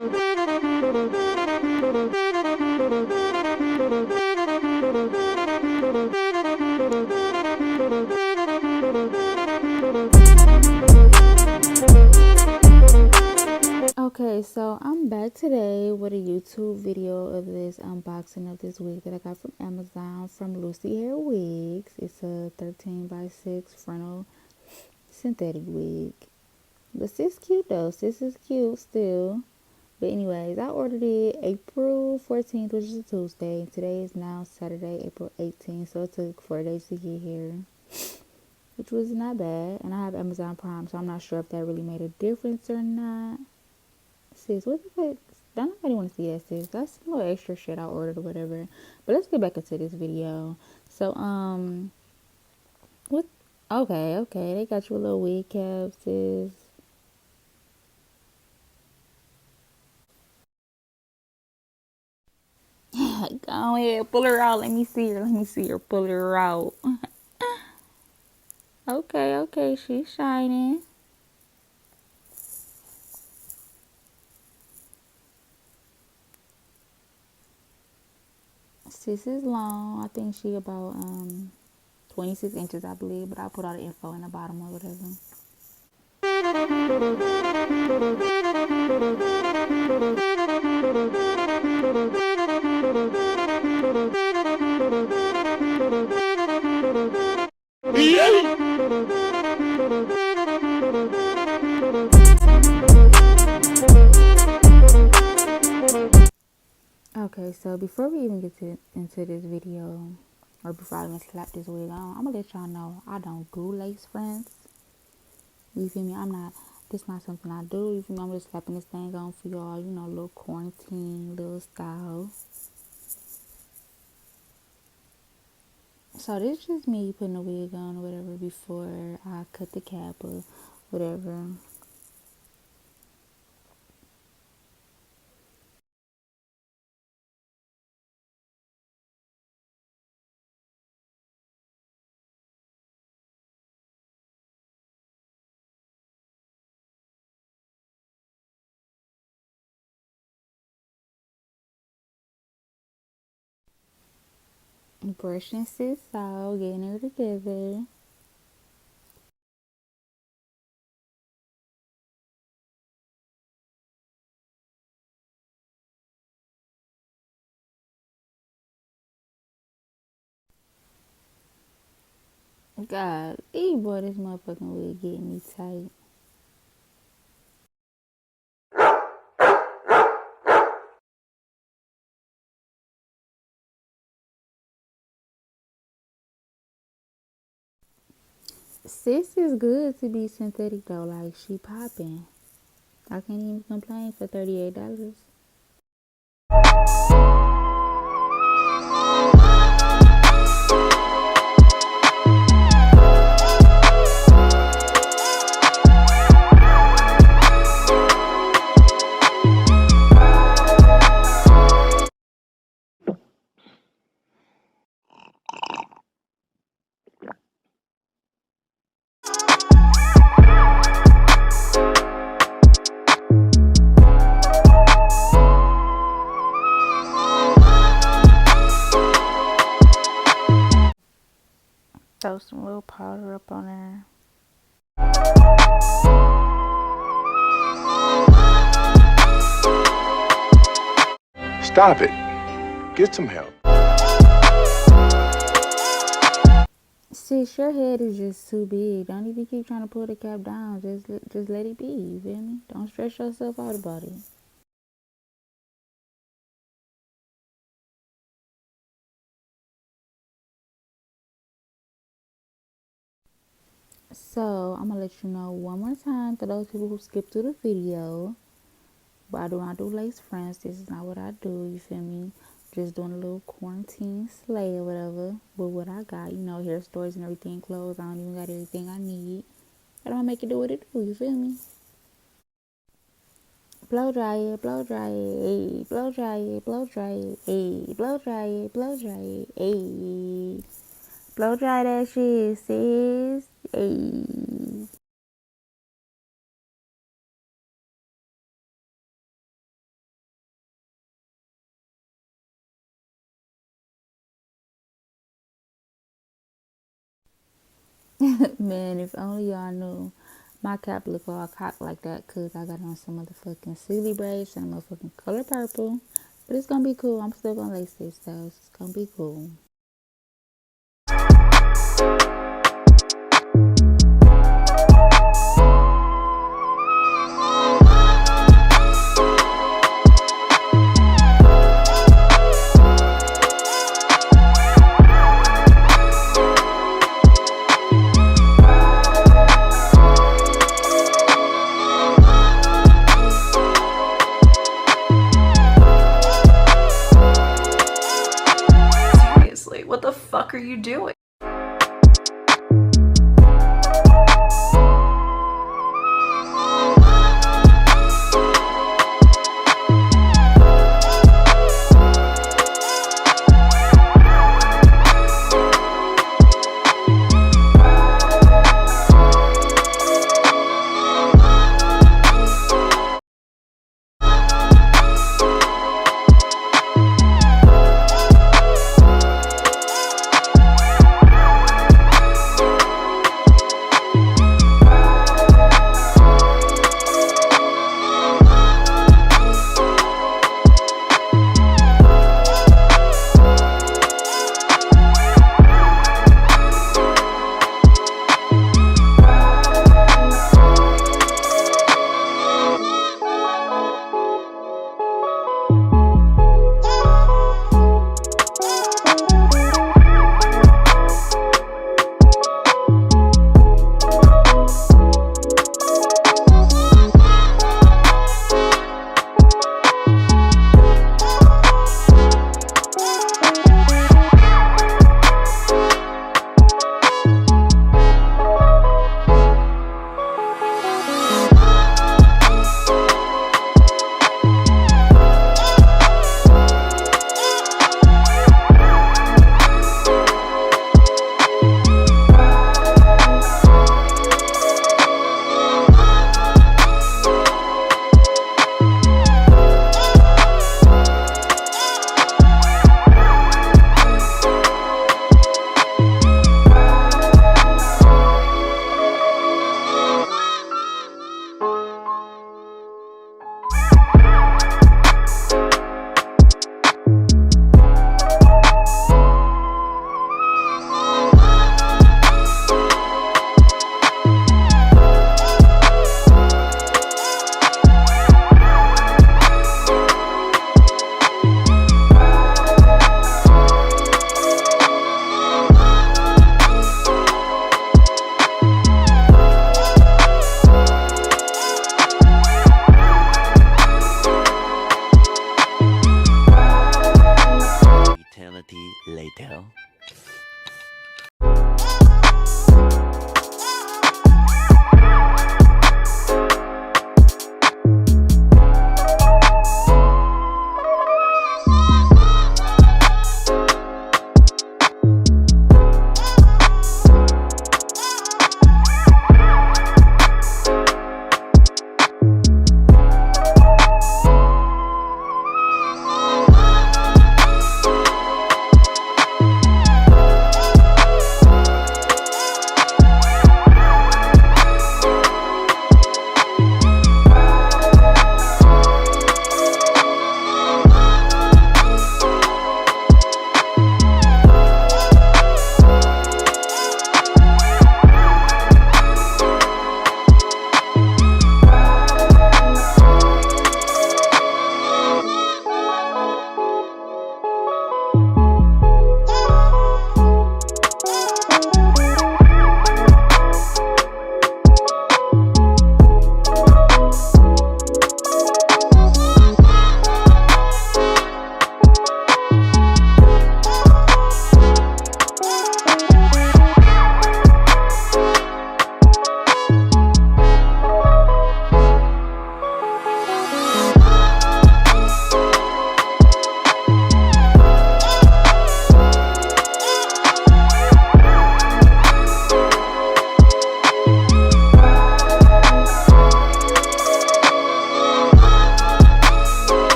Okay, so I'm back today with a YouTube video of this unboxing of this wig that I got from Amazon from Lucy Hair Wigs. It's a 13x6 frontal synthetic wig. But this cute though. This is cute still. But anyways, I ordered it April 14th, which is a Tuesday. Today is now Saturday, April 18th. So it took 4 days to get here, which was not bad. And I have Amazon Prime, so I'm not sure if that really made a difference or not. Sis, what the fuck? Don't nobody want to see that, sis. That's some little extra shit I ordered or whatever. But let's get back into this video. So, what? Okay, they got you a little wig cap, sis. Go ahead, pull her out. Let me see her. Pull her out. Okay, she's shining. Sis is long. I think she about 26 inches, I believe, but I'll put all the info in the bottom or whatever. Okay, so before we even get into this video, or before I even slap this wig on, I'm gonna let y'all know I don't do lace fronts. You feel me? This not something I do. You feel me? I'm just slapping this thing on for y'all, you know, little quarantine, little style. So this is just me putting a wig on or whatever before I cut the cap or whatever. Brushing sis out, getting her together. God, boy, this motherfucking wig getting me tight. Sis is good to be synthetic though, like she popping. I can't even complain for $38. Throw some little powder up on there. Stop it. Get some help. Sis, your head is just too big. Don't even keep trying to pull the cap down. Just let it be. You feel me? Don't stress yourself out about it. So I'm gonna let you know one more time for those people who skipped through the video. But I do not do lace fronts. This is not what I do. You feel me? Just doing a little quarantine slay or whatever. But what I got, you know, hair stores and everything, clothes. I don't even got everything I need. But I'm gonna make it do what it do. You feel me? Blow dry it, blow dry it, ayy. Blow dry it, blow dry it, ayy. Blow dry it, blow dry it, ayy. Blow dry that shit, sis. Ayy. Man, if only y'all knew. My cap look all cocked like that because I got on some motherfucking silly braids and a motherfucking color purple. But it's gonna be cool. I'm still gonna lace this though. It's gonna be cool. Seriously, what the fuck are you doing?